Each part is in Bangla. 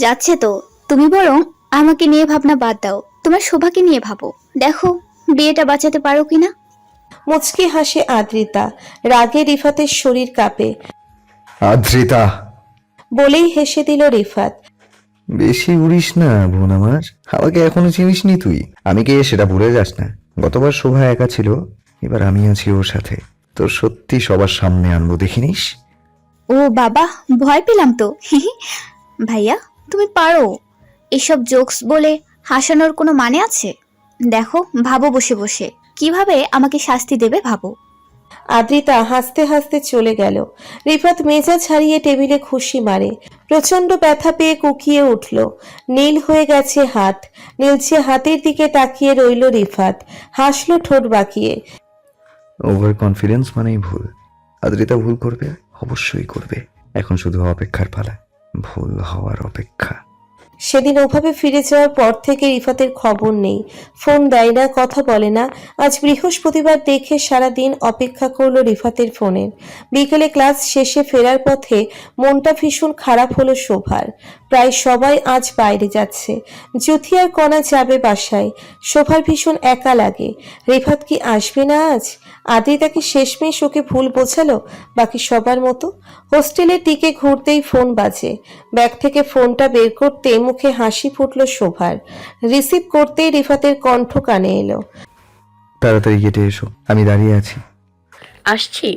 যাচ্ছে তো। তুমি বরং আমাকে নিয়ে ভাবনা বাদ দাও, তোমার শোভাকে নিয়ে ভাবো। দেখো বিয়েটা বাঁচাতে পারো কিনা। মুচকি হাসে আদ্রিতা। রাগে রিফাতের শরীর কাঁপে। আদ্রিতা, বলেই হেসে দিল রিফাত। বেশি উড়িস না বোন আমার। আমাকে এখনো চিনিসনি তুই। আমি কে সেটা ভুলে যাস না। গতবার শোভা একা ছিল, এবার আমি আছি ওর সাথে। তোর সত্যি সবার সামনে আনবো, দেখিনিস। ও বাবা, ভয় পেলাম তো। ভাইয়া, তুমি পারো। এসব জোকস বলে হাসানোর কোনো মানে আছে? দেখো, ভাবো বসে বসে কিভাবে আমাকে শাস্তি দেবে ভাবো। আদ্রিতা হাসতে হাসতে চলে গেল। রিফাত মেজাজ হারিয়ে টেবিলে খুশি মারে। প্রচন্ড ব্যথা পেয়ে কুকিয়ে উঠল। নীল হয়ে গেছে হাত। নীলচে হাতের দিকে তাকিয়ে রইল রিফাত। হাসলো ঠোঁট বাঁকিয়ে। ওভার কনফিডেন্স মানেই ভুল। আদ্রিতা ভুল করবে, অবশ্যই করবে। এখন শুধু অপেক্ষার পালা, ভুল হওয়ার অপেক্ষা। সেদিন ওভাবে ফিরে যাওয়ার পর থেকে রিফাতের খবর নেই। ফোন দেয় না, কথা বলে না। আজ বৃহস্পতিবার দেখে সারা দিন অপেক্ষা করলো রিফাতের ফোনের। বিকেলে ক্লাস শেষে ফেরার পথে মনটা ভীষণ খারাপ হলো শোভার। প্রায় সবাই আজ বাইরে যাচ্ছে। জ্যোতি আর কণা যাবে বাসায়। শোভার ভীষণ একা লাগে। রিফাত কি আসবে না আজ? আদ্রিতাকে শেষমেশ ওকে ভুল বোঝালো বাকি সবার মতো। হোস্টেলের দিকে ঘুরতেই ফোন বাজে। ব্যাগ থেকে ফোনটা বের করতে মুখে হাসি ফুটলো শোভার। রিসিভ করতেই রিফাতের কণ্ঠ কানে এলো। তাড়াতাড়ি কেটে এসো, আমি দাঁড়িয়ে আছি। আসছি।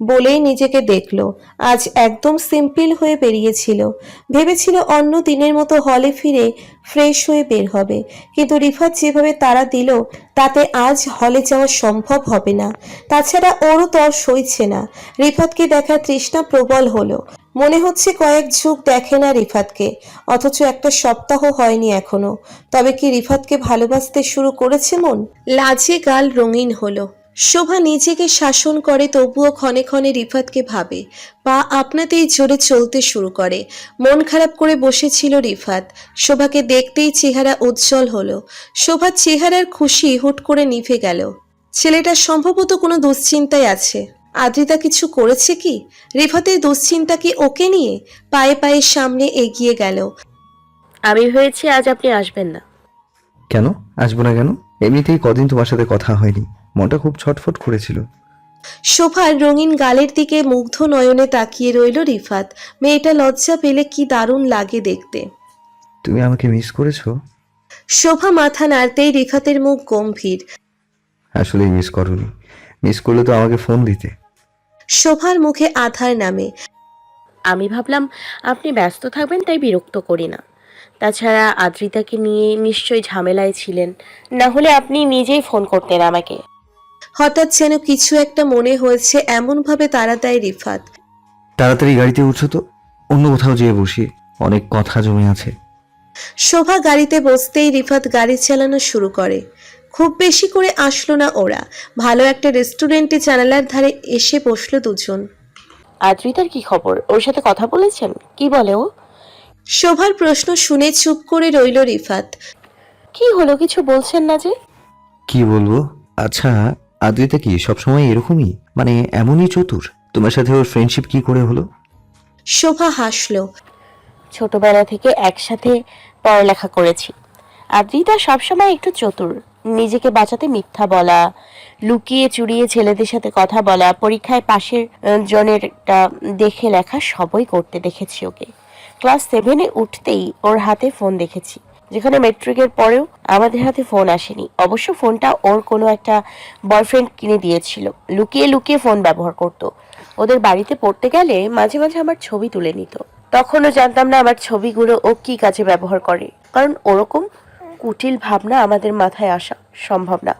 বলেই নিজেকে দেখলো। আজ একদম সিম্পল হয়ে বেরিয়েছিল। ভেবেছিল অন্য দিনের মতো হলে ফিরে ফ্রেশ হয়ে বের হবে, কিন্তু রিফাত যেভাবে তাড়া দিল তাতে আজ হলে যাওয়া সম্ভব হবে না। তাছাড়া ওরও তর সইছে না। রিফাতকে দেখার তৃষ্ণা প্রবল হলো। মনে হচ্ছে কয়েক যুগ দেখে না রিফাতকে, অথচ একটা সপ্তাহ হয়নি এখনো। তবে কি রিফাতকে ভালোবাসতে শুরু করেছে মন? লাজে গাল রঙিন হলো। শোভা নিজেকে শাসন করে, তবুও ক্ষণে ক্ষণে রিফাতকে ভাবে। পা আপনাতেই জোরে চলতে শুরু করে। মন খারাপ করে বসেছিল রিফাত। শোভাকে দেখতেই চেহারা উজ্জ্বল হলো। শোভার চেহারার খুশি হুট করে নিভে গেল। ছেলেটা সম্ভবত কোনো দুশ্চিন্তায় আছে। আদ্রিতা কিছু করেছে কি? রিফাতের দুশ্চিন্তা কি ওকে নিয়ে? পায়ে পায়ে সামনে এগিয়ে গেল। আমি হয়েছি আজ আপনি আসবেন না। কেন আসবো না কেন? এমনিতেই কদিন তোমার সাথে কথা হয়নি, মনটা খুব ছটফট করেছিল। শোভার রঙিন গালের দিকে মুগ্ধ নয়নে তাকিয়ে রইল রিফাত। মেয়েটা লজ্জা পেলে কি দারুণ লাগে দেখতে। তুমি আমাকে মিস করেছো? শোভা মাথা নাড়তেই রিফাতের মুখ গম্ভীর। আসলে মিস করোনি। মিস করলে তো আমাকে ফোন দিতে। শোভার মুখে আধার নামে। আমি ভাবলাম আপনি ব্যস্ত থাকবেন, তাই বিরক্ত করি না। তাছাড়া আদ্রিতাকে নিয়ে নিশ্চয়ই ঝামেলায় ছিলেন, না হলে আপনি নিজেই ফোন করতেন আমাকে। হঠাৎ যেন কিছু একটা মনে হয়েছে, এমন ভাবে তাড়া দেয় রিফাত। তাড়াতাড়ি গাড়িতে উঠছো তো, অন্য কোথাও যেয়ে বসি, অনেক কথা জমে আছে। শোভা গাড়িতে বসতেই রিফাত গাড়ি চালানো শুরু করে। খুব বেশি করে আসলো না ওরা। ভালো একটা রেস্টুরেন্টে জানালার ধারে এসে বসলো দুজন। আদ্রিতার কি খবর? ওর সাথে কথা বলেছেন? কি বলে ও? শোভার প্রশ্ন শুনে চুপ করে রইল রিফাত। কি হলো, কিছু বলছেন না যে? কি বলবো? আচ্ছা, আদ্রিতা কি সবসময় এরকমই, মানে এমনই চতুর? তোমার সাথে ওর ফ্রেন্ডশিপ কি করে হলো? শোভা হাসলো। ছোটবেলা থেকে একসাথে পড়ালেখা করেছি। আদ্রিতা সবসময় একটু চতুর। নিজেকে বাঁচাতে মিথ্যা বলা, লুকিয়ে চুরিয়ে ছেলেদের সাথে কথা বলা, পরীক্ষায় পাশের জনেরটা দেখে লেখা সবই করতে দেখেছি ওকে। ক্লাস 7-এ উঠতেই ওর হাতে ফোন দেখেছি, যেখানে মেট্রিকের পরেও আমাদের হাতে ফোন আসেনি। অবশ্য ফোনটা ওর কোনো একটা বয়ফ্রেন্ড কিনে দিয়েছিল। লুকিয়ে লুকিয়ে ফোন ব্যবহার করত। ওদের বাড়িতে পড়তে গেলে মাঝে মাঝে আমার ছবি তুলে নিত। তখনও জানতাম না আমার ছবিগুলো ও কি কাজে ব্যবহার করে, কারণ ওরকম কুটিল ভাবনা আমাদের মাথায় আসা সম্ভব না।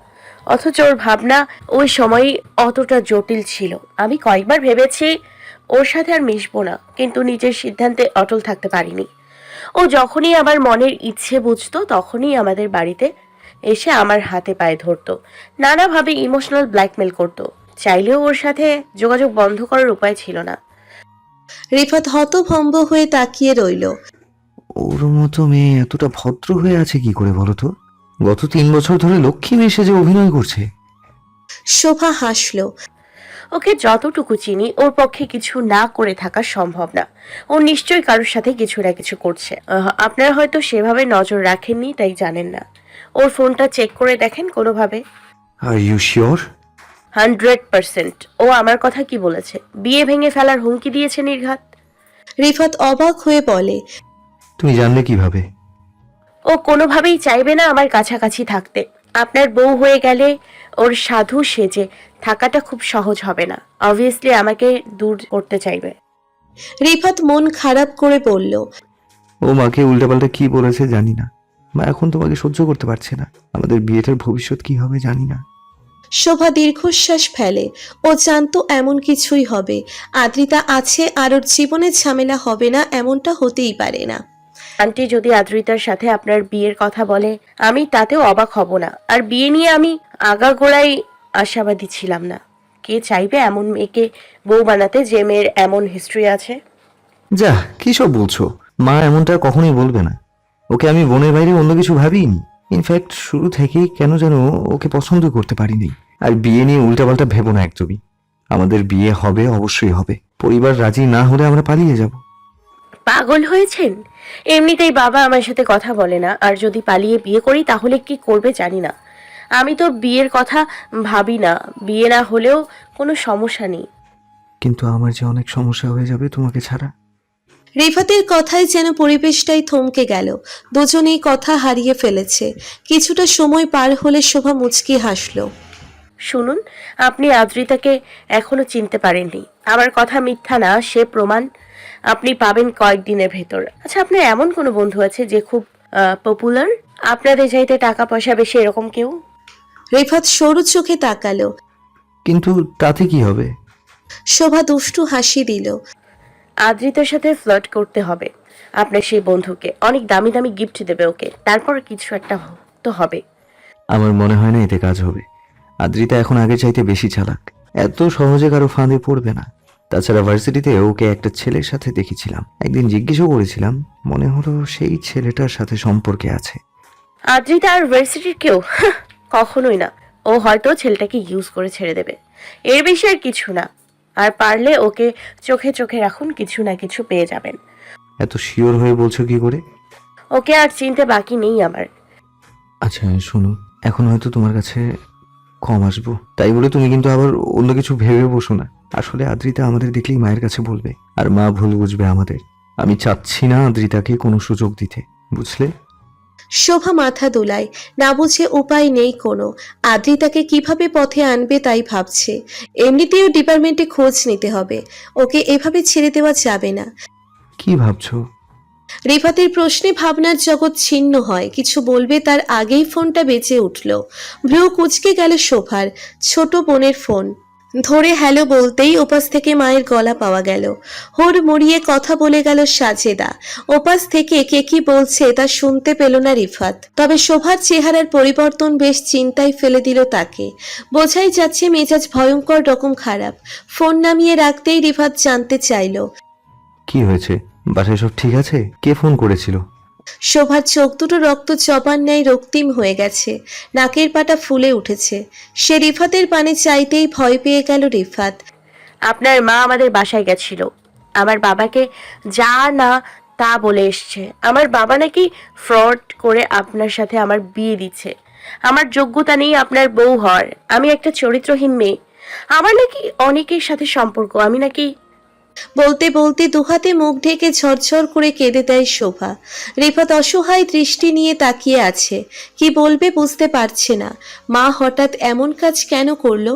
অথচ ওর ভাবনা ওই সময় অতটা জটিল ছিল। আমি কয়েকবার ভেবেছি ওর সাথে আর মিশবো না, কিন্তু নিজের সিদ্ধান্তে অটল থাকতে পারিনি। ও যখনই আমার মনের ইচ্ছে বুঝতো তখনই আমাদের বাড়িতে এসে আমার হাতে পায়ে ধরতো, নানাভাবে ইমোশনাল ব্ল্যাকমেল করতো। চাইলেও ওর সাথে যোগাযোগ বন্ধ করার উপায় ছিল না। রিফাত হতভম্ব হয়ে তাকিয়ে রইল। ওর মতো মেয়ে এতটা ভদ্র হয়ে আছে কি করে বলো তো? গত 3 বছর ধরে লক্ষ্মী মেয়ে সেজে অভিনয় করছে। শোভা হাসলো। ওকে যতটুকু চিনি ওর পক্ষে কিছু না করে থাকা সম্ভব না। ও নিশ্চয়ই কারোর সাথে কিছু না কিছু করছে। আপনারা হয়তো সেভাবে নজর রাখেননি, তাই জানেন না। ওর ফোনটা চেক করে দেখেন কোনোভাবে। আর ইউ শিওর? 100%। ও আমার কথা কি বলেছে? বিয়ে ভেঙে ফেলার হুমকি দিয়েছে নির্ঘাত। রিফাত অবাক হয়ে বলে, তুমি জানলে কিভাবে? ও কোনোভাবেই চাইবে না আমার কাছাকাছি থাকতে। আপনার বউ হয়ে গেলে ওর সাধু সেজে থাকাটা খুব সহজ হবে না। অবভিয়াসলি আমাকে দূর করতে চাইবে। রিফাত মন খারাপ করে বলল, ও মাকে উল্টাপাল্টা কি বলেছে জানি না। মা এখন তোমাকে সহ্য করতে পারছে না। আমাদের বিয়েটার ভবিষ্যৎ কি হবে জানি না। শোভা দীর্ঘশ্বাস ফেলে। ও জানতো এমন কিছুই হবে। আদ্রিতা আছে আর ওর জীবনে ঝামেলা হবে না, এমনটা হতেই পারে না। আন্টি যদি আদ্রিতার সাথে আপনার বিয়ের কথা বলে আমি তাতেও অবাক হব না। আর বিয়ে নিয়ে আমি আগাগোড়াই আশাবাদী ছিলাম না। কে চাইবে এমন মেয়েকে বউ বানাতে যে মেয়ের এমন হিস্ট্রি আছে? যা, কি সব বলছো? মা এমনটা কখনোই বলবে না। ওকে আমি বোনের বাইরে অন্য কিছু ভাবিনি। ইনফ্যাক্ট শুরু থেকেই কেন যেন ওকে পছন্দ করতে পারিনি। আর বিয়ে নিয়ে উল্টাপাল্টা ভেবো না একদমই। আমাদের বিয়ে হবে, অবশ্যই হবে। পরিবার রাজি না হলে আমরা পালিয়ে যাব। পাগল হয়েছেন? এমনিতেই বাবা আমার সাথে কথা বলে না, আর যদি পালিয়ে বিয়ে করি তাহলে কি করবে জানি না। আমি তো বিয়ের কথা ভাবি না। বিয়ে না হলেও কোনো সমস্যা নেই। কিন্তু আমার যে অনেক সমস্যা হয়ে যাবে তোমাকে ছাড়া। রিফাতের কথায় যেন পরিবেশটাই থমকে গেল। দুজনেই কথা হারিয়ে ফেলেছে। কিছুটা সময় পার হলে শোভা মুচকি হাসল। শুনুন, আপনি আদ্রিতাকে এখনো চিনতে পারেননি। আমার কথা মিথ্যা না, সে প্রমাণ আপনি পাবেন কয়েকদিনের ভেতর। আচ্ছা, আপনার এমন কোনো বন্ধু আছে যে খুব পপুলার, আপনাদের চাইতে টাকা পয়সা বেশি, এরকম কেউ? রিফাত সরু চোখে তাকালো। কিন্তু তাতে কি হবে? শোভা দুষ্টু হাসি দিল। আদ্রিতার সাথে ফ্লার্ট করতে হবে আপনার সেই বন্ধুকে। অনেক দামি দামি গিফট দেবে ওকে, তারপর কিছু একটা তো হবে। আমার মনে হয় না এতে কাজ হবে। আদ্রিতা এখন আগের চাইতে বেশি চালাক। এত সহজে কারো ফাঁদে পড়বে না। তাছাড়া ভার্সিটিতে ওকে একটা ছেলের সাথে দেখেছিলাম। একদিন জিজ্ঞেসও করেছিলাম, মনে হলো সেই ছেলেটার সাথে সম্পর্কে আছে। আদ্রিতা আর ভার্সিটির কেউ? কখনোই না। ও হয়তো ছেলেটাকে ইউজ করে ছেড়ে দেবে, এর বেশি আর কিছু না। আর পারলে ওকে চোখে চোখে রাখুন, কিছু না কিছু পেয়ে যাবেন। এত শিওর হয়ে বলছো কি করে? ওকে আর চিনতে বাকি নেই আমার। আচ্ছা শোনো, এখন হয়তো তোমার কাছে কম আসবো, তাই বলে তুমি কিন্তু আবার অন্য কিছু ভেবে বসো না। আসলে আদ্রিতা আমাদের দেখলেই মায়ের কাছে বলবে, আর মা ভুল বুঝবে আমাদের। আমি চাচ্ছি না আদ্রিতাকে কোনো সুযোগ দিতে, বুঝলে? শোভা মাথা দোলায়। না বুঝে উপায় নেই কোনো। আদ্রিতাকে কিভাবে পথে আনবে তাই ভাবছে। এমনিতেও ডিপার্টমেন্টে খোঁজ নিতে হবে। ওকে এভাবে ছেড়ে দেওয়া যাবে না। কি ভাবছো? রিফাতের প্রশ্নে ভাবনার জগৎ ছিন্ন হয়। কিছু বলবে তার আগেই ফোনটা বেজে উঠল। ভ্রু কুঁচকে গেল শোভার। ছোট বোনের ফোন ধরে হ্যালো বলতেই ওপাশ থেকে মায়ের গলা পাওয়া গেল। হোড় মুড়িয়ে কথা বলে গেল সাজেদা। ওপাশ থেকে কে কি বলছে তা শুনতে পেল না রিফাত। তবে শোভার চেহারার পরিবর্তন বেশ চিন্তায় ফেলে দিল তাকে। বোঝাই যাচ্ছে মেজাজ ভয়ঙ্কর রকম খারাপ। ফোন নামিয়ে রাখতেই রিফাত জানতে চাইল, কি হয়েছে? বাসায় সব ঠিক আছে? কে ফোন করেছিল? শোভার চোখ দুটো রক্ত চপার ন্যায় রক্তিম হয়ে গেছে। নাকের পাটা ফুলে উঠেছে। সে রিফাতের পানে চাইতেই ভয় পেয়ে গেল রিফাত। আপনার মা আমাদের বাসায় গেছিল, আমার বাবাকে যা না তা বলে এসছে। আমার বাবা নাকি ফ্রড করে আপনার সাথে আমার বিয়ে দিচ্ছে। আমার যোগ্যতা নেই আপনার বউ হওয়ার। আমি একটা চরিত্রহীন মেয়ে। আমার নাকি অনেকের সাথে সম্পর্ক। আমি নাকি... বলতে বলতে দুহাতে মুখ ঢেকে ঝরঝর করে কেঁদে দেয় শোভা। রিফাত অসহায় দৃষ্টি নিয়ে তাকিয়ে আছে। কি বলবে বুঝতে পারছে না। মা হঠাৎ এমন কাজ কেন করলো?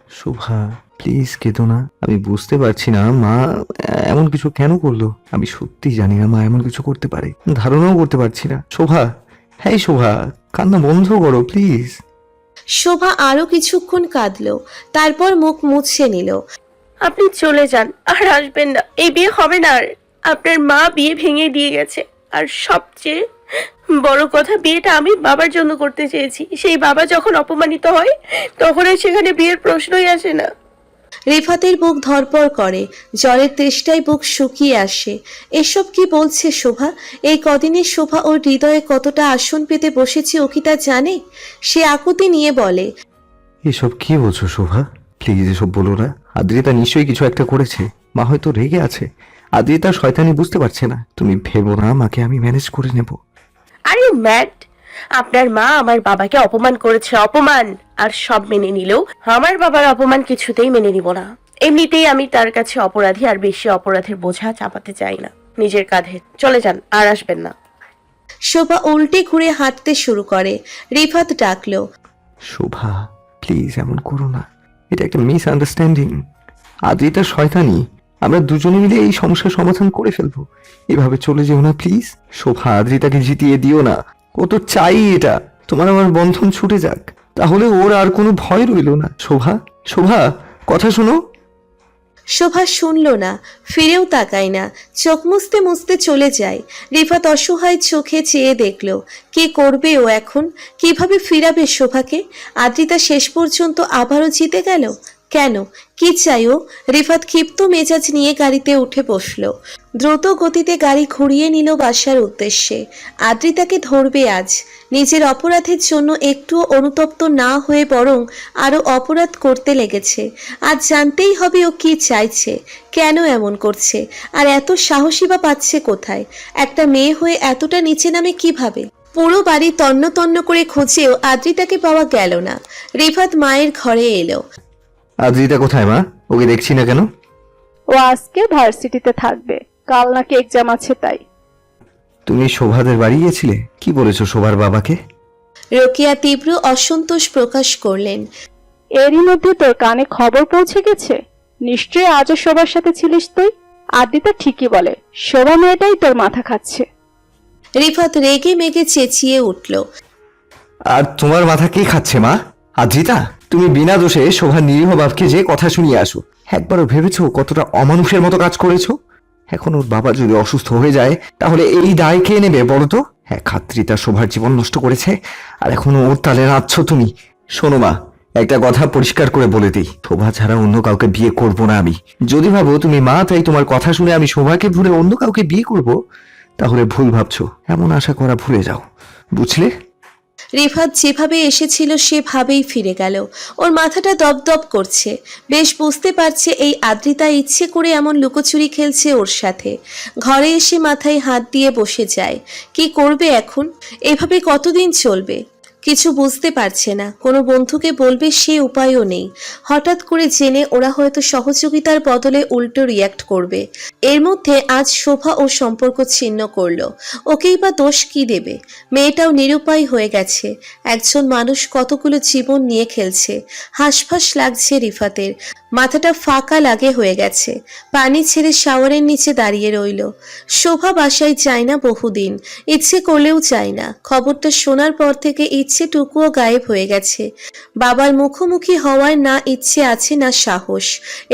শোভা প্লিজ কেঁদো না। আমি বুঝতে পারছি না মা এমন কিছু কেন করলো। আমি সত্যি জানি না মা এমন কিছু করতে পারে। ধারণাও করতে পারছি না। শোভা, হ্যাঁ শোভা, কান্না বন্ধ করো প্লিজ। শোভা আরো কিছুক্ষণ কাঁদলো, তারপর মুখ মুছে নিল। আপনি চলে যান, আর আসবেন না। এই বিয়ে হবে না আর। আপনার মা বিয়ে ভেঙে দিয়ে গেছে। আর সবচেয়ে বড় কথা, বিয়েটা আমি বাবার জন্য করতে চেয়েছি। সেই বাবা যখন অপমানিত হয় তখন আর সেখানে বিয়ের প্রশ্নই আসে না। রিফাতের বুক ধরপড় করে। জলের তেষ্টায় বুক শুকিয়ে আসে। এসব কি বলছে শোভা? এই কদিনে শোভা ওর হৃদয়ে কতটা আসন পেতে বসেছে ও কি তা জানে? সে আকুতি নিয়ে বলে, এসব কি বলছো শোভা? প্লিজ এসব বলো না। আদ্রিতা নিশ্চয়ই কিছু একটা করেছে। মা হয়তো রেগে আছে। আদ্রিতা শয়তানি বুঝতে পারছে না। তুমি ভেবো না, মাকে আমি ম্যানেজ করে নেব। আরে ম্যাড, আপনার মা আমার বাবাকে অপমান করেছে, অপমান। আর সব মেনে নিলেও আমার বাবার অপমান কিছুতেই মেনে নিব না। এমনিতেই আমি তার কাছে অপরাধী, আর বেশি অপরাধের বোঝা চাপাতে চাই না নিজের কাঁধে। চলে যান, আর আসবেন না। শোভা উল্টে ঘুরে হাঁটতে শুরু করে। রিফাত ডাকলো, শোভা প্লিজ এমন করো না। এটা একটা মিস আন্ডারস্ট্যান্ডিং। আদ্রিতা শয়তানি। আমরা দুজনে মিলে এই সমস্যার সমাধান করে ফেলবো। এভাবে চলে যেও না প্লিজ। শোভা, আদ্রিতাকে জিতিয়ে দিও না। ও তো চাই এটা তোমার আমার বন্ধন ছুটে যাক, তাহলে ওর আর কোনো ভয় রইল না। শোভা, শোভা, কথা শোনো। শোভা শুনল না, ফিরেও তাকায় না, চোখ মুছতে মুছতে চলে যায়। রিফাত অসহায় চোখে চেয়ে দেখল কি করবে ও এখন, কিভাবে ফিরাবে শোভাকে। আদ্রিতা শেষ পর্যন্ত আবারও জিতে গেল। কেন, কি চাই ও? রিফাত ক্ষিপ্ত মেজাজ নিয়ে গাড়িতে উঠে বসল। দ্রুত গতিতে গাড়ি ঘুরিয়ে নিল বাসার উদ্দেশ্যে। আদ্রিতাকে ধরবে আজ। নিজের অপরাধের জন্য একটুও অনুতপ্ত না হয়ে বরং আরো অপরাধ করতে লেগেছে। আজ জানতেই হবে ও কি চাইছে, কেন এমন করছে, আর এত সাহসী বা পাচ্ছে কোথায়। একটা মেয়ে হয়ে এতটা নিচে নামে কিভাবে? পুরো বাড়ি তন্ন তন্ন করে খুঁজেও আদ্রিতাকে পাওয়া গেল না। রিফাত মায়ের ঘরে এলো। আদ্রিতা কোথায় মা? ওকে দেখছি না কেন? ও আজকে ভার্সিটিতে থাকবে, কাল নাকি এক্সাম আছে তাই। তুমি শোভাদের বাড়ি গিয়েছিলে? কি বলেছো শোভার বাবাকে? রোকেয়া তীব্র অসন্তোষ প্রকাশ করলেন। এরই মধ্যে তোর কানে খবর পৌঁছে গেছে? নিশ্চয়ই আজও শোভার সাথে ছিলিস তুই। আদিতা ঠিকই বলে, শোভা মেয়েটাই তোর মাথা খাচ্ছে। রিফাত রেগে মেগে চেঁচিয়ে উঠল। আর তোমার মাথা কে খাচ্ছে মা? আদ্রিতা, তুমি বিনা দোষে শোভার নিরীহ বাপকে যে কথা শুনিয়ে আসো। একবারও ভেবেছো কতটা অমানুষের মতো কাজ করেছো? এখন ওর বাবা যদি অসুস্থ হয়ে যায় তাহলে এই দায় কে নেবে বলো তো? এক আদ্রিতা শোভার জীবন নষ্ট করেছে, আর এখন ওর তালে নাচছো তুমি। শোনো মা, একটা কথা পরিষ্কার করে বলে দিই, শোভা ছাড়া অন্য কাউকে বিয়ে করব না আমি। যদি ভাবো তুমি মা তাই তোমার কথা শুনে আমি শোভাকে ভুলে অন্য কাউকে বিয়ে করব, তাহলে ভুল ভাবছো। এমন আশা করা ভুলে যাও, বুঝলে? রিফাত যেভাবে এসেছিল সেভাবেই ফিরে গেল। ওর মাথাটা দপদপ করছে। বেশ বুঝতে পারছে এই আদ্রিতা ইচ্ছে করে এমন লুকোচুরি খেলছে ওর সাথে। ঘরে এসে মাথায় হাত দিয়ে বসে যায়। কি করবে এখন? এভাবে কতদিন চলবে? কিছু বুঝতে পারছে না। কোনো বন্ধুকে বলবে সে উপায়ও নেই। হঠাৎ করে জেনে ওরা হয়তো সহযোগিতার বদলে উল্টো রিয়াক্ট করবে। এর মধ্যে আজ শোভা ও সম্পর্ক ছিন্ন করলো। ওকেই বা দোষ কি দেবে? মেয়েটাও নিরুপায় হয়ে গেছে। একজন মানুষ কতগুলো জীবন নিয়ে খেলছে। হাঁসফাঁস লাগছে রিফাতের। মাথাটা ফাঁকা লাগে হয়ে গেছে। পানি ছেড়ে শাওয়ারের নিচে দাঁড়িয়ে রইল। শোভা বাসায় যায় না বহুদিন, ইচ্ছে করলেও চায় না। খবরটা শোনার পর থেকে ইচ্ছেটুকুও গায়েব হয়ে গেছে। বাবার মুখোমুখি হওয়ার না ইচ্ছে আছে না সাহস।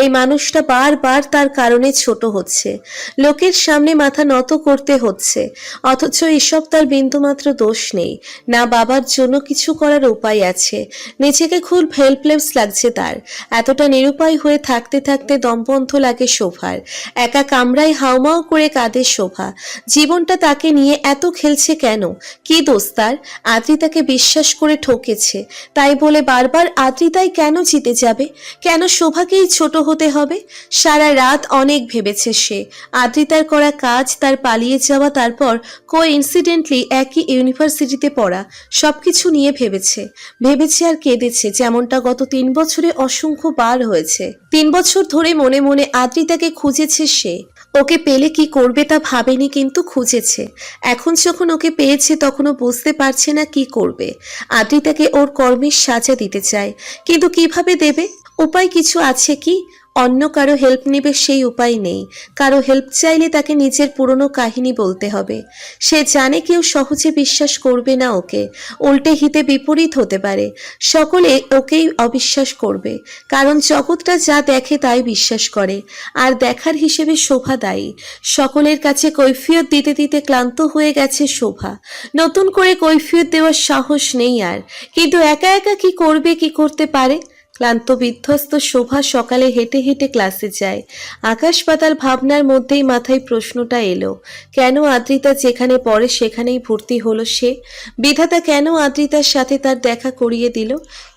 এই মানুষটা বারবার তার কারণে ছোট হচ্ছে, লোকের সামনে মাথা নত করতে হচ্ছে। অথচ এসব তার বিন্দুমাত্র দোষ নেই। না বাবার জন্য কিছু করার উপায় আছে। নিজেকে খুব হেল্পলেস লাগছে তার। এতটা নিরুপায় হয়ে থাকতে থাকতে দমবন্ধ লাগে শোভার। একা কামরায় হাউমাউ করে কাঁদে শোভা। জীবনটা তাকে নিয়ে এত খেলছে কেন? কি দোষ তার? আদ্রিতাকে বিশ্বাস করে ঠকেছে, তাই বলে বারবার আদ্রিতাই কেন জিতে যাবে? কেন শোভাকেই ছোট হতে হবে? সারা রাত অনেক ভেবেছে সে। আদ্রিতার করা কাজ, তার পালিয়ে যাওয়া, তারপর কোইন্সিডেন্টলি একই ইউনিভার্সিটিতে পড়া, সবকিছু নিয়ে ভেবেছে। ভেবেছে আর কেঁদেছে, যেমনটা গত 3 বছরে অসংখ্য বার হয়েছে। 3 বছর ধরে মনে মনে আদ্রিতাকে খুঁজেছে সে। ওকে পেলে কি করবে তা ভাবেনি, কিন্তু খুঁজেছে। এখন যখন ওকে পেয়েছে তখনও বুঝতে পারছে না কি করবে। আদ্রিতাকে ওর কর্মের সাজা দিতে চায়, কিন্তু কিভাবে দেবে? উপায় কিছু আছে কি? অন্য কারো হেল্প নেবে সেই উপায় নেই। কারো হেল্প চাইলে তাকে নিজের পুরনো কাহিনী বলতে হবে। সে জানে কেউ সহজে বিশ্বাস করবে না ওকে, উল্টে হিতে বিপরীত হতে পারে। সকলে ওকেই অবিশ্বাস করবে, কারণ জগৎটা যা দেখে তাই বিশ্বাস করে। আর দেখার হিসেবে শোভা দায়ী। সকলের কাছে কৈফিয়ত দিতে দিতে ক্লান্ত হয়ে গেছে শোভা। নতুন করে কৈফিয়ত দেওয়ার সাহস নেই আর। কিন্তু একা একা কি করবে, কি করতে পারে? ক্লান্ত বিধ্বস্ত শোভা সকালে হেঁটে হেঁটে ক্লাসে যায়। আকাশ পাতাল ভাবনার মধ্যেই মাথায় প্রশ্নটা এলো, কেন আদ্রিতা যেখানে পড়ে সেখানেই ভর্তি হলো সে? বিধাতা কেন আদ্রিতার সাথে তার দেখা করিয়ে দিল?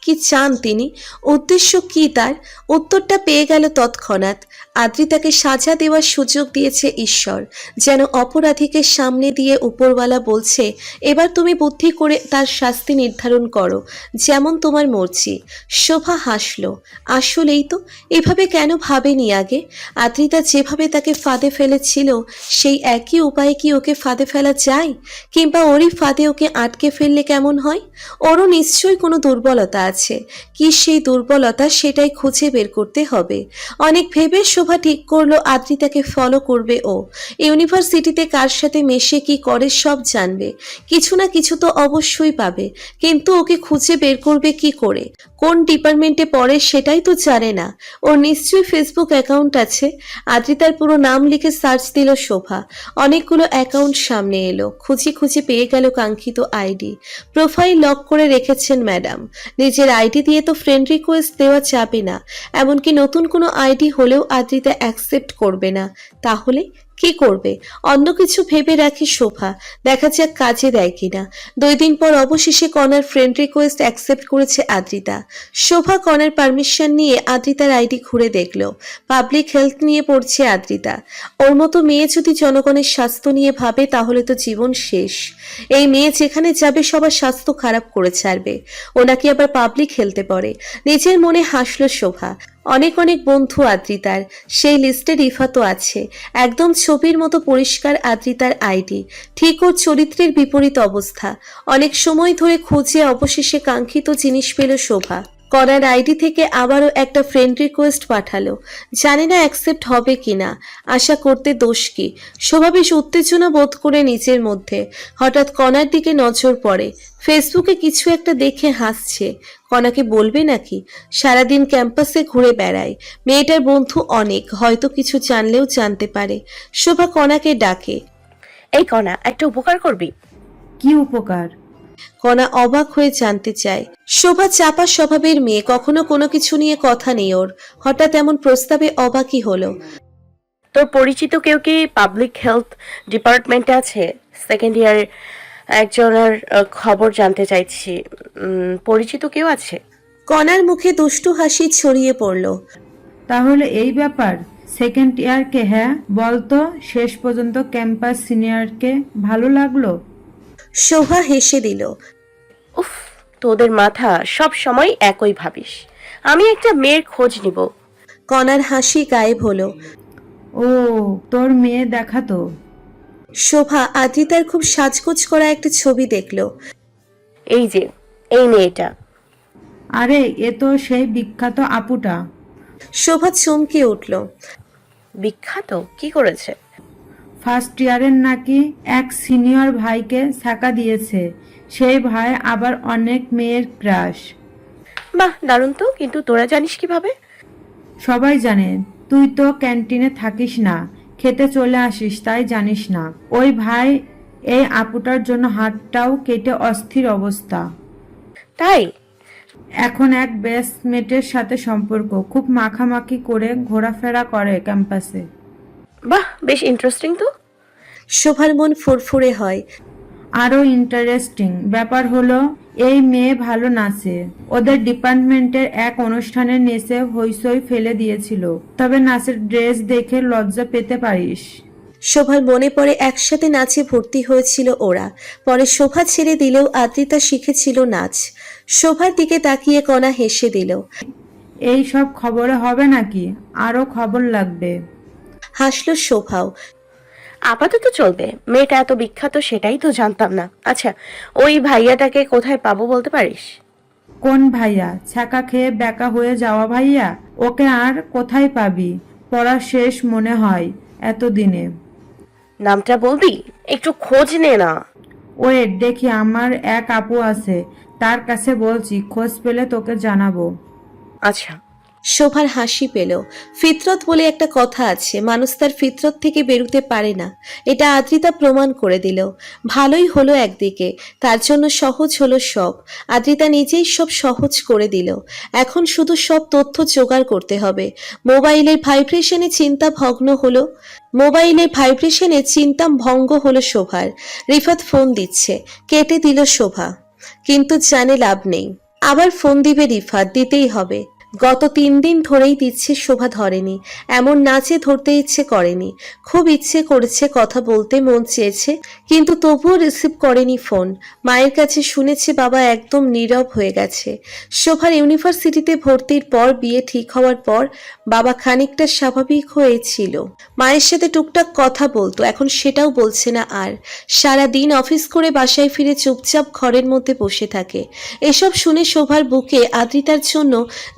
কি চান তিনি? উদ্দেশ্য কি তার? উত্তরটা পেয়ে গেল তৎক্ষণাৎ। আদ্রিতাকে সাজা দেওয়ার সুযোগ দিয়েছে ঈশ্বর, যেন অপরাধীকে সামনে দিয়ে উপরওয়ালা বলছে, এবার তুমি বুদ্ধি করে তার শাস্তি নির্ধারণ করো, যেমন তোমার মর্জি। শোভা হাসলো। আসলেই তো, এভাবে কেন ভাবেনি আগে? আদ্রিতা যেভাবে তাকে ফাঁদে ফেলেছিল, সেই একই উপায়ে কি ওকে ফাঁদে ফেলা যায়? কিংবা ওরই ফাঁদে ওকে আটকে ফেললে কেমন হয়? ওরও নিশ্চয়ই কোনো দুর্বলতা আছে। কি সেই দুর্বলতা, সেটাই খুঁজে বের করতে হবে। অনেক ভেবে শোভা ঠিক করলো আদ্রিতাকে ফলো করবে ও। ইউনিভার্সিটিতে কার সাথে মেশে কি করে সব জানবে, কিছু না কিছু তো অবশ্যই পাবে। কিন্তু ওকে খুঁজে বের করবে কি করে? কোন ডিপার্টমেন্টে পড়ে সেটাই তো জানে না। ওর নিশ্চয়ই ফেসবুক অ্যাকাউন্ট আছে। আদ্রিতার পুরো নাম লিখে সার্চ দিল শোভা। অনেকগুলো অ্যাকাউন্ট সামনে এলো। খুঁজে খুঁজে পেয়ে গেল কাঙ্ক্ষিত আইডি। প্রোফাইল লক করে রেখেছেন ম্যাডাম। নিজের আইডি দিয়ে তো ফ্রেন্ড রিকোয়েস্ট দেওয়া যাবে না। এমনকি নতুন কোনো আইডি হলেও আদ্রিতা অ্যাকসেপ্ট করবে না। তাহলে কি করবে? অন্য কিছু ভেবে রাখি শোভা, দেখা যাক কাজে দেয় কিনা। 2 দিন পর অবশেষে কনার ফ্রেন্ড রিকোয়েস্ট অ্যাকসেপ্ট করেছে আদ্রিতা। শোভা কনার পারমিশন নিয়ে আদ্রিতার আইডি ঘুরে দেখল। পাবলিক হেলথ নিয়ে পড়ছে আদ্রিতা। ওর মতো মেয়ে যদি জনগণের স্বাস্থ্য নিয়ে ভাবে তাহলে তো জীবন শেষ। এই মেয়ে যেখানে যাবে সবার স্বাস্থ্য খারাপ করে ছাড়বে। ও নাকি আবার পাবলিক হেলথে পড়ে। নিজের মনে হাসল শোভা। অনেক অনেক বন্ধু আদ্রিতার, সেই লিস্টে রিফাতও আছে। একদম ছবির মতো পরিষ্কার আদ্রিতার আইডি। ঠিক ওর চরিত্রের বিপরীত অবস্থা। অনেক সময় ধরে খুঁজে অবশেষে কাঙ্ক্ষিত জিনিস পেল শোভা। কনার আইডি থেকে আবারও একটা ফ্রেন্ড রিকোয়েস্ট পাঠালো। জানে না অ্যাকসেপ্ট হবে কিনা। আশা করতে দোষ কি? শোভা বেশ উত্তেজনা বোধ করে নিজের মধ্যে। হঠাৎ কনার দিকে নজর পড়ে। ফেসবুকে কিছু একটা দেখে হাসছে। কনাকে বলবে নাকি? সারাদিন ক্যাম্পাসে ঘুরে বেড়ায়। মেয়েটার বন্ধু অনেক, হয়তো কিছু জানলেও জানতে পারে। শোভা কনাকে ডাকে। এই কণা, একটা উপকার করবি? কি উপকার? কণা অবাক হয়ে জানতে চায়। শোভা চাপা স্বভাবের মেয়ে, কখনো কোনো কিছু নিয়ে কথা নেই ওর। হঠাৎ এমন প্রস্তাবে অবাকই হলো। তোর পরিচিত কেউ কি পাবলিক হেলথ ডিপার্টমেন্টে আছে? সেকেন্ড ইয়ার একজনের খবর জানতে চাইছি। পরিচিত কেউ আছে? কণার মুখে দুষ্টু হাসি ছড়িয়ে পড়ল। তাহলে এই ব্যাপার। সেকেন্ড ইয়ারকে হ্যাঁ বলতো, শেষ পর্যন্ত ক্যাম্পাস সিনিয়রকে ভালো লাগলো। শোভা হেসে দিল। উফ, তোদের মাথা সব সময় একই ভাবিস। আমি একটা মেয়ের খোঁজ নিব। কণার হাসি গায়েব হলো। ও, তোর মেয়ে দেখাতো। শোভা আদ্রিতার খুব সাজগোজ করা একটা ছবি দেখলো। এই যে, এই মেয়েটা। আরে, এ তো সেই বিখ্যাত আপুটা। শোভা চমকে উঠল। বিখ্যাত? কি করেছে? ফার্স্ট ইয়ারের নাকি এক সিনিয়র ভাইকে ছাকা দিয়েছে। সেই ভাই আবার অনেক মেয়ের ক্রাশ। বাহ, দারুণ তো। কিন্তু তোরা জানিস কিভাবে? সবাই জানে, তুই তো ক্যান্টিনে থাকিস না, খেতে চলে আসিস, তাই জানিস না। ওই ভাই এই আপুটার জন্য হাতটাও কেটে অস্থির অবস্থা। তাই? এখন এক বেস্টমেটের সাথে সম্পর্ক, খুব মাখামাখি করে ঘোরাফেরা করে ক্যাম্পাসে। বাহ, বেশ ইন্টারেস্টিং তো। শোভার মন ফুরফুরে হয়। আরো ইন্টারেস্টিং ব্যাপার হলো, এই মেয়ে ভালো নাচে। ওদের ডিপার্টমেন্টের এক অনুষ্ঠানে নেচে হইচই ফেলে দিয়েছিল। তবে নাচের ড্রেস দেখে লজ্জা পেতে পারিস। শোভার মনে পড়ে একসাথে নাচে ভর্তি হয়েছিল ওরা। পরে শোভা ছেড়ে দিলেও আদ্রিতা শিখেছিল নাচ। শোভার দিকে তাকিয়ে কণা হেসে দিল। এই সব খবরে হবে নাকি? আরো খবর লাগবে। হাসলো শোভাও। আপাতত চলবে। মেয়েটা এত বিখ্যাত সেটাই তো জানতাম না। আচ্ছা, ওই ভাইয়াটাকে কোথায় পাবো বলতে পারিস? কোন ভাইয়া? ছাকা খেয়ে বেকা হয়ে যাওয়া ভাইয়া? ওকে আর কোথায় পাবি? পড়া শেষ মনে হয় এতদিনে। নামটা বলবি? একটু খোঁজ নে না। ওয়েট, দেখি, আমার এক আপু আছে, তার কাছে বলছি, খোঁজ পেলে তোকে জানাবো। আচ্ছা, শোভার হাসি পেল। ফিতরত বলে একটা কথা আছে, মানুষ তার ফিতরত থেকে বেরোতে পারে না, এটা আদ্রিতা প্রমাণ করে দিল। ভালোই হলো একদিকে, তার জন্য সহজ হলো সব। আদ্রিতা নিজেই সব সহজ করে দিল। এখন শুধু সব তথ্য জোগাড় করতে হবে। মোবাইলের ভাইব্রেশনে চিন্তা ভঙ্গ হলো শোভার। রিফাত ফোন দিচ্ছে, কেটে দিল শোভা, কিন্তু জানে লাভ নেই। আবার ফোন দিবে রিফাত, দিতেই হবে। গত 3 দিন ধরেই দিচ্ছে, শোভা ধরেনি। এমন নাচে ধরতে ইচ্ছে করেনি, খুব ইচ্ছে করেছে, কথা বলতে মন চেয়েছে, কিন্তু তবুও রিসিভ করেনি ফোন। মায়ের কাছে শুনেছে বাবা একদম নীরব হয়ে গেছে। শোভার ইউনিভার্সিটিতে ভর্তির পর, বিয়ে ঠিক হওয়ার পর বাবা খানিকটা স্বাভাবিক হয়েছিল, মায়ের সাথে টুকটাক কথা বলতো, এখন সেটাও বলছে না আর। সারা দিন অফিস করে বাসায় ফিরে চুপচাপ ঘরের মধ্যে বসে থাকে। এসব শুনে শোভার বুকে আদ্রিতার জন্য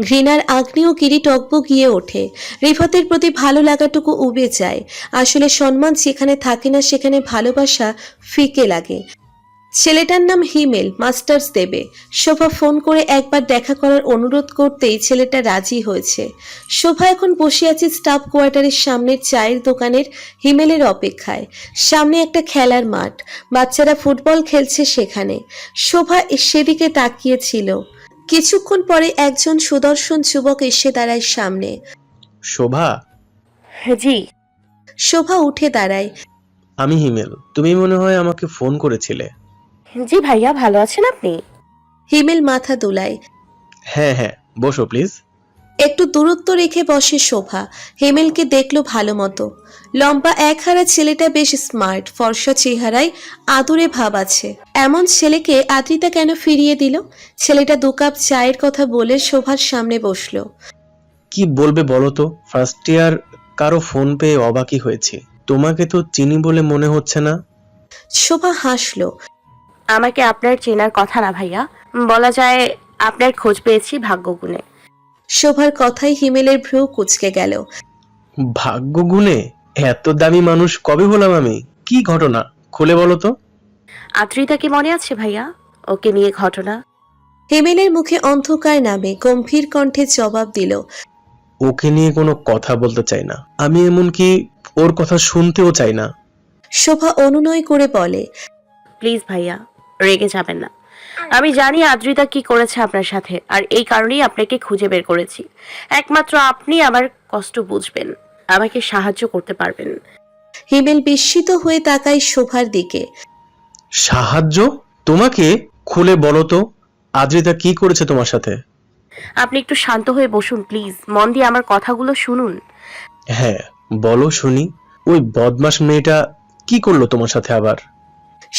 ঘৃণার আগ্নেয়গিরি টগবগিয়ে ওঠে। রিফাতের প্রতি ভালো লাগাটুকু উবে যায়। আসলে সম্মান যেখানে থাকে না সেখানে ভালোবাসা ফিকে লাগে। ছেলেটার নাম হিমেল, মাস্টার্স দেবে। শোভা ফোন করে একবার দেখা করার অনুরোধ করতেই ছেলেটা রাজি হয়েছে। শোভা এখন বসে আছে স্টাফ কোয়ার্টারের সামনের চায়ের দোকানের হিমেলের অপেক্ষায়। সামনে একটা খেলার মাঠ, বাচ্চারা ফুটবল খেলছে সেখানে। শোভা সেদিকে তাকিয়েছিল। কিছুক্ষণ পরে একজন সুদর্শন যুবক এসে দাঁড়ায় সামনে। শোভা, জি। শোভা উঠে দাঁড়ায়। আমি হিমেল, তুমি মনে হয় আমাকে ফোন করেছিলে। জি ভাইয়া, ভালো আছেন আপনি? হিমেল মাথা দুলায়। হ্যাঁ হ্যাঁ, বসো প্লিজ। একটু দূরত্ব রেখে বসে শোভা। হিমেলকে দেখলো ভালো মতো। লম্বা একহারা ছেলেটা বেশ স্মার্ট, ফর্সা চেহারায় আদুরে ভাব আছে। এমন ছেলেকে আদ্রিতা কেন ফিরিয়ে দিল? ছেলেটা 2 কাপ চায়ের কথা বলে শোভার সামনে বসলো। কি বলবে বলো তো, ফার্স্ট ইয়ার কারো ফোন পেয়ে অবাকই হয়েছি। তোমাকে তো চিনি বলে মনে হচ্ছে না। শোভা হাসলো। আমাকে আপনার চেনার কথা না ভাইয়া, বলা যায় আপনার খোঁজ পেয়েছি ভাগ্যগুণে। শোভার কথাই হিমেলের ভ্রু কুঁচকে গেল। ভাগ্য গুণে? এত দামি মানুষ কবে হলাম আমি? কি ঘটনা, খুলে বলো তো। আদ্রিতা কি মনে আছে ভাইয়া? ওকে নিয়ে ঘটনা। হিমেলের মুখে অন্ধকার নামে গম্ভীর কণ্ঠে জবাব দিল। ওকে নিয়ে কোনো কথা বলতে চাই না আমি, এমনকি ওর কথা শুনতেও চাই না। শোভা অনুনয় করে বলে, প্লিজ ভাইয়া, রেগে যাবেন না। আমি জানি আদ্রিতা কি করেছে আপনার সাথে, আর এই কারণেই আপনাকে খুঁজে বের করেছি। একমাত্র আপনি আমার কষ্ট বুঝবেন, আমাকে সাহায্য করতে পারবেন। হিমেল বিস্মিত হয়ে তাকায় শোভার দিকে। সাহায্য? তোমাকে? খুলে বলো তো, আদ্রিতা কি করেছে তোমার সাথে? আপনি একটু শান্ত হয়ে বসুন প্লিজ, মন দিয়ে আমার কথাগুলো শুনুন। হ্যাঁ বলো শুনি, ওই বদমাস মেয়েটা কি করলো তোমার সাথে আবার?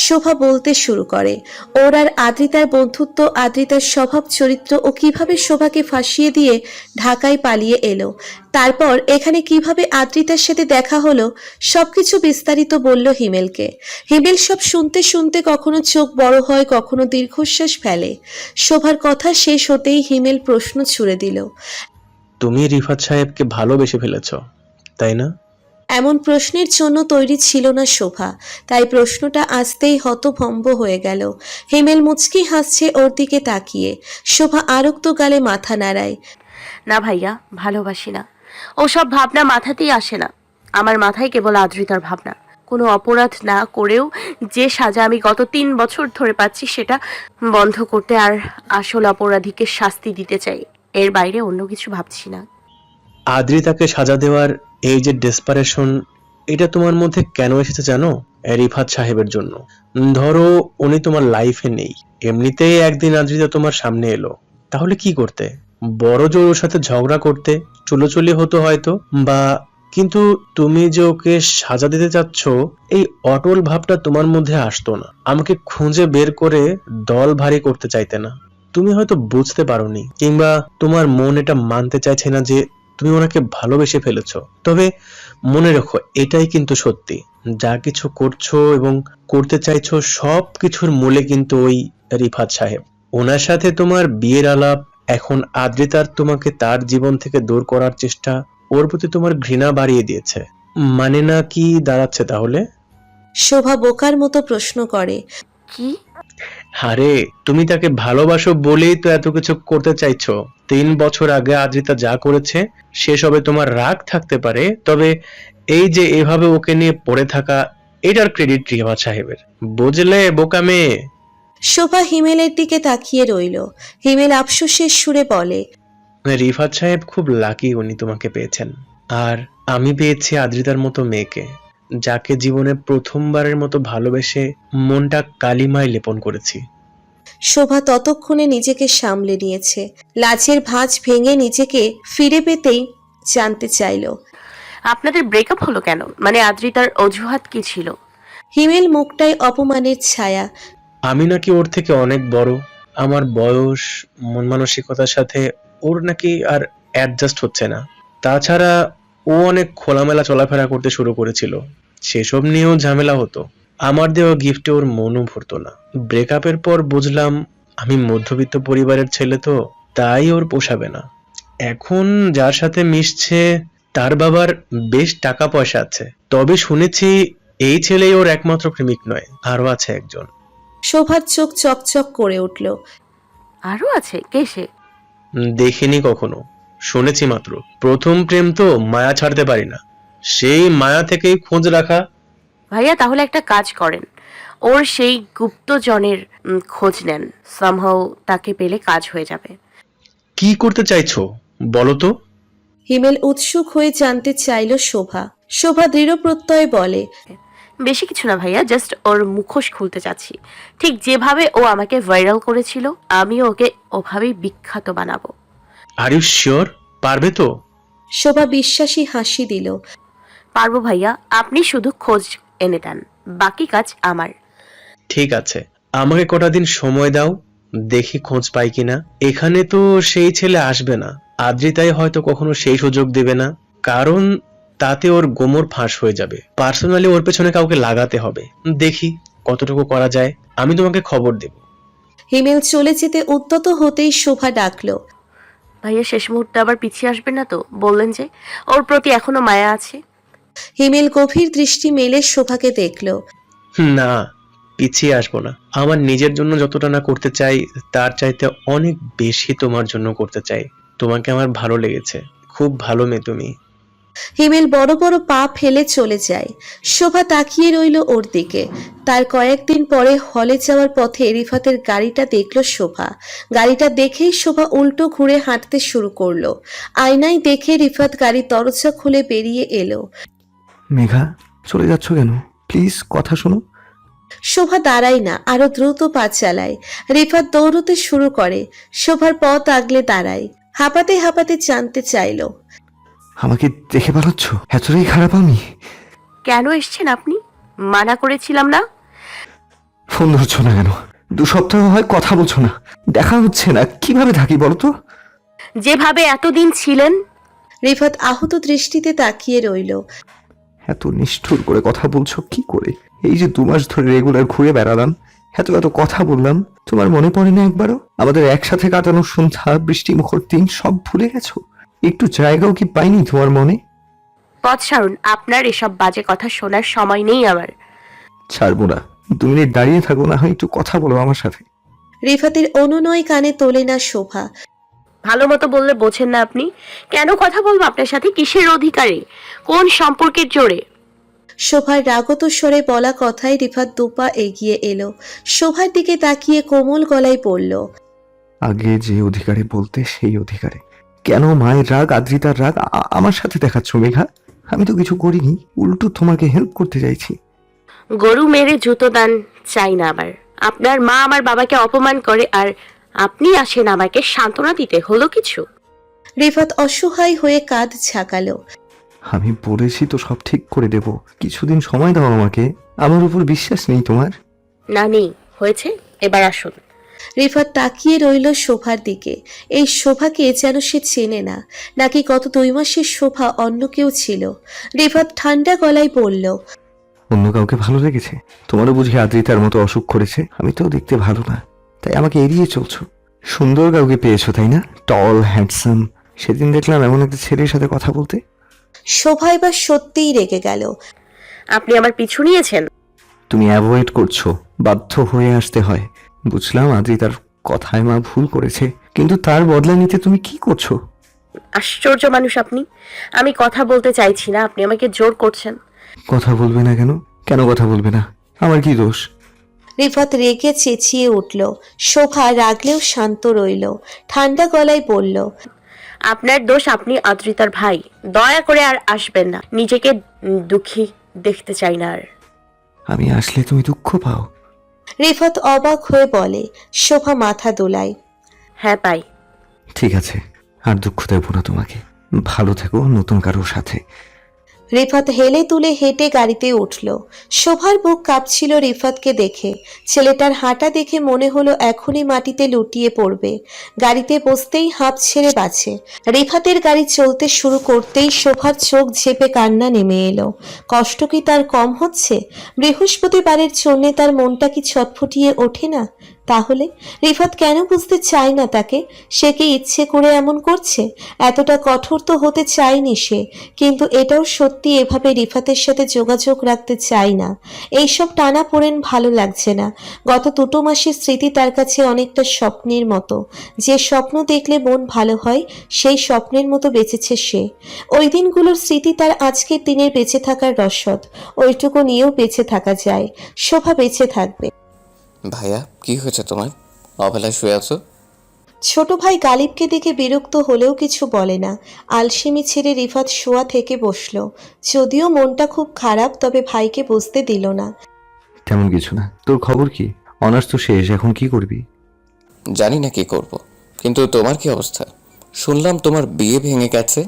শোভা বলতে শুরু করে। ওর আর আদ্রিতার বন্ধুত্ব, আদ্রিতার স্বভাব চরিত্র, ও কিভাবে শোভাকে ফাঁসিয়ে দিয়ে ঢাকায় পালিয়ে এলো, তারপর এখানে কিভাবে আদ্রিতার সাথে দেখা হলো, সবকিছু বিস্তারিত বলল হিমেলকে। হিমেল সব শুনতে শুনতে কখনো চোখ বড় হয়, কখনো দীর্ঘশ্বাস ফেলে। শোভার কথা শেষ হতেই হিমেল প্রশ্ন ছুড়ে দিল। তুমি রিফাত সাহেবকে ভালোবেসে ফেলেছ, তাই না? এমন প্রশ্নের জন্য তৈরি ছিল না শোভা, তাই প্রশ্নটা আসতেই হতভম্ব হয়ে গেল। হিমেল মুচকি হাসছে ওর দিকে তাকিয়ে। শোভা আরক্ত গালে মাথা নাড়ায়। না ভাইয়া, ভালোবাসি না। ওসব ভাবনা মাথাতেই আসে না। আমার মাথায় কেবল আদ্রিতার ভাবনা। কোনো অপরাধ না করেও যে সাজা আমি গত 3 বছর ধরে পাচ্ছি, সেটা বন্ধ করতে আর আসল অপরাধীকে শাস্তি দিতে চাই। এর বাইরে অন্য কিছু ভাবছি না। আদ্রিতাকে সাজা দেওয়ার এই যে ডেসপারেশন, এটা তোমার মধ্যে কেন এসেছে জানো? রিফাত সাহেবের জন্য। ধরো উনি তোমার লাইফে নেই, এমনিতেই একদিন আদ্রিতা তোমার সামনে এলো, তাহলে কি করতে? বড় জোর ওর সাথে ঝগড়া করতে, চুলোচুলি হতো হয়তো, বা কিন্তু তুমি যে ওকে সাজা দিতে চাচ্ছ, এই অটল ভাবটা তোমার মধ্যে আসতো না। আমাকে খুঁজে বের করে দল ভারী করতে চাইতে না। তুমি হয়তো বুঝতে পারোনি, কিংবা তোমার মন এটা মানতে চাইছে না যে তুমি ওনাকে ভালোবেসে ফেলেছো। তবে মনে রেখো, এটাই কিন্তু সত্যি। যা কিছু করছো এবং করতে চাইছো, সব কিছুর মূলে কিন্তু ওই রিফাত সাহেব। ওনার সাথে তোমার বিয়ের আলাপ, এখন আদ্রিতার তোমাকে তার জীবন থেকে দূর করার চেষ্টা, ওর প্রতি তোমার ঘৃণা বাড়িয়ে দিয়েছে। মানে না কি দাঁড়াচ্ছে তাহলে? শোভা বোকার মতো প্রশ্ন করে। কি? আরে তুমি তাকে ভালোবাসো বলেই তো এত কিছু করতে চাইছো। 3 বছর আগে আদ্রিতা যা করেছে সেসবে তোমার রাগ থাকতে পারে, তবে এই যে এভাবে ওকে নিয়ে পড়ে থাকা, এটার ক্রেডিট রিফাত সাহেবের। বুঝলে বোকা মেয়ে? শোভা হিমেলের দিকে তাকিয়ে রইল। হিমেল আফসোসের সুরে বলে, রিফাত সাহেব খুব লাকি উনি তোমাকে পেয়েছেন। আর আমি পেয়েছি আদ্রিতার মতো মেয়েকে, যাকে জীবনে প্রথমবারের মতো ভালোবেসে মনটা কালিমায় লেপন করেছি। শোভা ততক্ষণে নিজেকে সামলে নিয়েছে। লাজের ভাঁজ ভেঙে নিজেকে ফিরে পেতেই জানতে চাইল, আপনাদের ব্রেকআপ হলো কেন? মানে আদ্রিতার অজুহাত কি ছিল? হিমেল মুখটায় অপমানের ছায়া। আমি নাকি ওর থেকে অনেক বড়, আমার বয়স মন মানসিকতার সাথে ওর নাকি আর অ্যাডজাস্ট হচ্ছে না। তাছাড়া ও অনেক খোলামেলা চলাফেরা করতে শুরু করেছিল, সেসব নিয়েও ঝামেলা হতো। আমার দেওয়া গিফটে ওর মনও ভরতো না। ব্রেকআপের পর বুঝলাম আমি মধ্যবিত্ত পরিবারের ছেলে, তো তাই ওর পোষাবে না। এখন যার সাথে মিশছে তার বাবার বেশ টাকা পয়সা আছে, তবে শুনেছি এই ছেলেই ওর একমাত্র প্রেমিক নয়, আরো আছে একজন। শোভার চোখ চকচক করে উঠল। আরো আছে? কে সে? দেখিনি কখনো, শুনেছি মাত্র। প্রথম প্রেম তো, মায়া ছাড়তে পারি না, সেই মায়া থেকেই খোঁজ রাখা। ভাইয়া তাহলে একটা কাজ করেন, ওর সেই গুপ্তজনের খোঁজ নেন। সামহাও তাকে পেলে কাজ হয়ে যাবে। কি করতে চাইছো বলো তো? হিমেল উৎসুক হয়ে জানতে চাইল শোভা। শোভা দৃঢ় প্রত্যয়ে বলে, বেশি কিছু না ভাইয়া, জাস্ট ওর মুখোশ খুলতে চাচ্ছি। ঠিক যেভাবে ও আমাকে ভাইরাল করেছিল, আমিও ওকে ওভাবেই বিখ্যাত বানাবো। Are you sure? পারবে তো? শোভা বিশ্বাসী হাসি দিল। পারবো ভাইয়া, আপনি শুধু খোঁজ এনে দেন, বাকি কাজ আমার। ঠিক আছে, আমাকে কটা দিন সময় দাও, দেখি খোঁজ পাই কিনা। এখানে তো সেই ছেলে আসবে না, আদ্রিতাই হয়তো কখনো সেই সুযোগ দেবে না, কারণ তাতে ওর গোমর ফাঁস হয়ে যাবে। পার্সোনালি ওর পেছনে কাউকে লাগাতে হবে, দেখি কতটুকু করা যায়, আমি তোমাকে খবর দেব। হিমেল চলে যেতে উদ্যত হতেই শোভা ডাকল, ভাইয়া শেষ মুহূর্তে আবার পিছিয়ে আসবে না তো? বললেন যে ওর প্রতি এখনো মায়া আছে। হিমেল গভীর দৃষ্টি মেলে শোভাকে দেখল। না, পিছিয়ে আসবো না। আমার নিজের জন্য যতটা না করতে চাই, তার চাইতে অনেক বেশি তোমার জন্য করতে চাই। তোমাকে আমার ভালো লেগেছে, খুব ভালো মেয়ে তুমি। হিমেল বড় বড় পা ফেলে চলে যায়। শোভা তাকিয়ে রইল ওর দিকে। তার কয়েকদিন পরে হলে যাওয়ার পথে রিফাতের গাড়িটা দেখল শোভা। গাড়িটা দেখেই শোভা উল্টো ঘুরে হাঁটতে শুরু করলো। আয়নায় দেখে রিফাত গাড়ির দরজা খুলে বেরিয়ে এলো। মেঘা, চলে যাচ্ছ কেন? প্লিজ কথা শোনো। শোভা দাঁড়ায় না, আরো দ্রুত পা চালায়। রিফাত দৌড়তে শুরু করে। শোভার পথ আগলে দাঁড়ায়। হাঁপাতে হাঁপাতে জানতে চাইলো, আমাকে দেখে পালাচ্ছ? এতটাই খারাপ আমি? কেন এসছেন আপনি? মানা করেছিলাম না? ফোন ধরছো না কেন? 2 সপ্তাহ হয় কথা বলছো না, দেখা হচ্ছে না, কিভাবে থাকি বলো তো? যেভাবে এতদিন ছিলেন। রিফাত আহত দৃষ্টিতে তাকিয়ে রইল। এত নিষ্ঠুর করে কথা বলছো কি করে? এই যে 2 মাস ধরে রেগুলার ঘুরে বেড়ালাম, এত এত কথা বললাম, তোমার মনে পড়ে না একবারও? আমাদের একসাথে কাটানো সন্ধ্যা, বৃষ্টি মুখর দিন সব ভুলে গেছো? একটু জায়গাও কি পাইনি তোমার মনে? পথ সারুন, আপনার এসব বাজে কথা শোনার সময় নেই আমার। ছাড়বো না, 2 মিনিট দাঁড়িয়ে থাকো, না হয় একটু কথা বলো আমার সাথে। রিফাতের অনুনয় কানে তোলে না শোভা। ভালো মতো বললে বোঝেন না আপনি? কেন কথা বলবো আপনার সাথে? কিসের অধিকারে? কোন সম্পর্কের জোরে? শোভার রাগত স্বরে বলা কথায় রিফাত 2 পা এগিয়ে এলো। শোভার দিকে তাকিয়ে কোমল গলায় পড়ল, আগে যে অধিকারে বলতে সেই অধিকারে। কেন মায়ের রাগ, আদ্রিতার রাগ আমার সাথে দেখাচ্ছ মেঘা? আমি তো কিছু করিনি, উল্টো তোমাকে হেল্প করতে চাইছি। গরু মেরে জুতো দান চাই না আবার। আপনার মা আমার বাবাকে অপমান করে, আর আপনি আসেন আমাকে সান্ত্বনা দিতে। হলো কিছু? রিফাত অসহায় হয়ে কাঁধ ঝাঁকালো। আমি বলেছি তো সব ঠিক করে দেব, কিছুদিন সময় দাও আমাকে। আমার উপর বিশ্বাস নেই তোমার? না, নেই। হয়েছে, এবার আসুন। রিফাত তাকিয়ে রইল শোভার দিকে। এই শোভাকে যেন সে চেনে না, নাকি গত 2 মাসের শোভা অন্য কেউ ছিল। রিফাত ঠান্ডা গলায় বলল, অন্য কাউকে ভালো লেগেছে? তোমারও বুঝি আদ্রিতার মতো অসুখ করেছে? আমি তো দেখতে ভালো না, তাই আমাকে এড়িয়ে চলছো। সুন্দর কাউকে পেয়েছো তাই না? টল, হ্যান্ডসাম। সেদিন দেখলাম এমন একটা ছেলের সাথে কথা বলতে। শোভা এবার সত্যিই রেগে গেল। আপনি আমার পিছু নিয়েছেন? তুমি অ্যাভয়েড করছো, বাধ্য হয়ে আসতে হয়। বুঝলাম আদ্রিতার কথায় মা ভুল করেছে, কিন্তু তার বদলা নিতে তুমি কি করছো? আশ্চর্য মানুষ আপনি। আমি কথা বলতে চাইছি না, আপনি আমাকে জোর করছেন। কথা বলবে না কেন? কেন কথা বলবে না? আমার কি দোষ? রিফাত রেগে চেঁচিয়ে উঠল। শোভা রাগলেও শান্ত রইল। ঠান্ডা গলায় বলল, আপনার দোষ, আপনি আদ্রিতার ভাই। দয়া করে আর আসবেন না, নিজেকে দুঃখী দেখতে চাই না আর। আমি আসলে তুমি দুঃখ পাও? রিফাত অবাক হয়ে বলে। শোভা মাথা দোলায়। হ্যাঁ পাই। ঠিক আছে, আর দুঃখ দেব না তোমাকে। ভালো থেকো নতুন কারোর সাথে। রিফাত হেলে তুলে হেঁটে গাড়িতে উঠল। শোভার বুক কাঁপছিল রিফাতকে দেখে। ছেলেটার হাঁটা দেখে মনে হলো এখনই মাটিতে লুটিয়ে পড়বে। গাড়িতে বসতেই হাঁপ ছেড়ে বাঁচে। রিফাতের গাড়ি চলতে শুরু করতেই শোভার চোখ ঝেপে কান্না নেমে এলো। কষ্ট কি তার কম হচ্ছে? বৃহস্পতিবারের জন্যে তার মনটা কি ছটফটিয়ে ওঠে না? তাহলে রিফাত কেন বুঝতে চায় না তাকে? সে কি ইচ্ছে করে এমন করছে? এতটা কঠোর তো হতে চায়নি সে, কিন্তু এটাও সত্যি এভাবে রিফাতের সাথে যোগাযোগ রাখতে চায় না। এইসব টানাপোড়েন ভালো লাগছে না। গত 2 মাসের স্মৃতি তার কাছে অনেকটা স্বপ্নের মতো। যে স্বপ্ন দেখলে মন ভালো হয়, সেই স্বপ্নের মতো বেঁচেছে সে। ওই দিনগুলোর স্মৃতি তার আজকের দিনের বেঁচে থাকার রসদ। ওইটুকু নিয়েও বেঁচে থাকা যায়। শোভা বেঁচে থাকবে। ভাইয়া কি হয়েছে তোমার? অবেলায় শুয়ে আছো? ছোট ভাই গালিবকে দেখে বিরক্ত হলেও কিছু বলে না। আলসেমি ছেড়ে রিফাত শোয়া থেকে বসলো। যদিও মনটা খুব খারাপ, তবে ভাইকে বুঝতে দিল না। তেমন কিছু না। তোর খবর কি? অনার্স তো শেষ, এখন কি করবি? জানি না কি করব, কিন্তু তোমার কি অবস্থা? শুনলাম তোমার বিয়ে ভেঙে গেছে।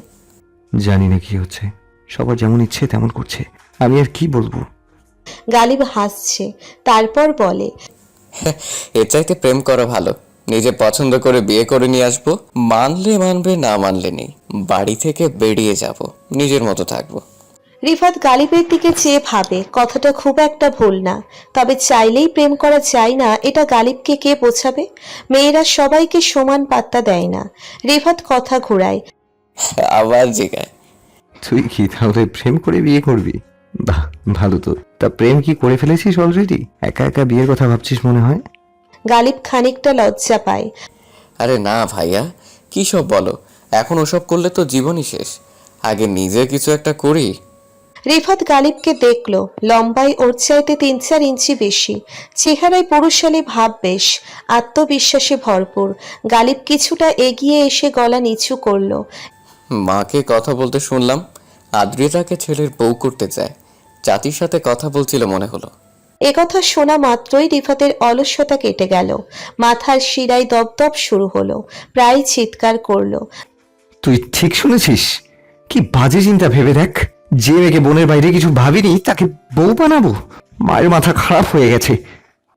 জানি না কি হচ্ছে, সবার যেমন ইচ্ছে তেমন করছে, আমি আর কি বলবো। গালিব হাসছে, তারপর বলে, এর চাইতে প্রেম করা ভালো। নিজে পছন্দ করে বিয়ে করে নিয়ে আসবো, মানলে মানবে, না মানলে নেই। বাড়ি থেকে বেরিয়ে যাব, নিজের মতো থাকবো। রিফাত গালিবের দিকে চেয়ে ভাবে, কথাটা খুব একটা ভুল না। তবে চাইলেই প্রেম করা যায় না, এটা গালিবকে কে বোঝাবে? মেয়েরা সবাইকে সমান পাত্তা দেয় না। রিফাত কথা ঘুরায়। আবার জিগায়, তুই কি তাহলে প্রেম করে বিয়ে করবি? বাহ, ভালো তো। তা প্রেম কি করে ফেলেছিস অলরেডি? একা একা বিয়ের কথা ভাবছিস মনে হয়। গালিব খানিকটা লজ্জা পায়। আরে না ভাইয়া, কি সব বলো? এখন ওসব করলে তো জীবনই শেষ। আগে নিজে কিছু একটা করি। রিফাত গালিবকে দেখল। লম্বায় ওর চাইতে 3-4 ইঞ্চি বেশি। চেহারায় পুরুষালী ভাব বেশ, আত্মবিশ্বাসে ভরপুর। গালিব কিছুটা এগিয়ে এসে গলা নিচু করলো। মাকে কথা বলতে শুনলাম আদ্রিতাকে ছেলের বউ করতে চায়। জাতির সাথে কথা বলছিল মনে হলো। একথা শোনা মাত্রই রিফাতের অলস্যতা কেটে গেল। মাথার শিরায় দপদপ শুরু হলো, প্রায় চিৎকার করলো। তুই ঠিক শুনেছিস? কি বাজে চিন্তা ভেবে দেখ। যে মেয়েকে বোনের বাইরে কিছু ভাবিনি তাকে বউ বানাবো? মায়ের মাথা খারাপ হয়ে গেছে।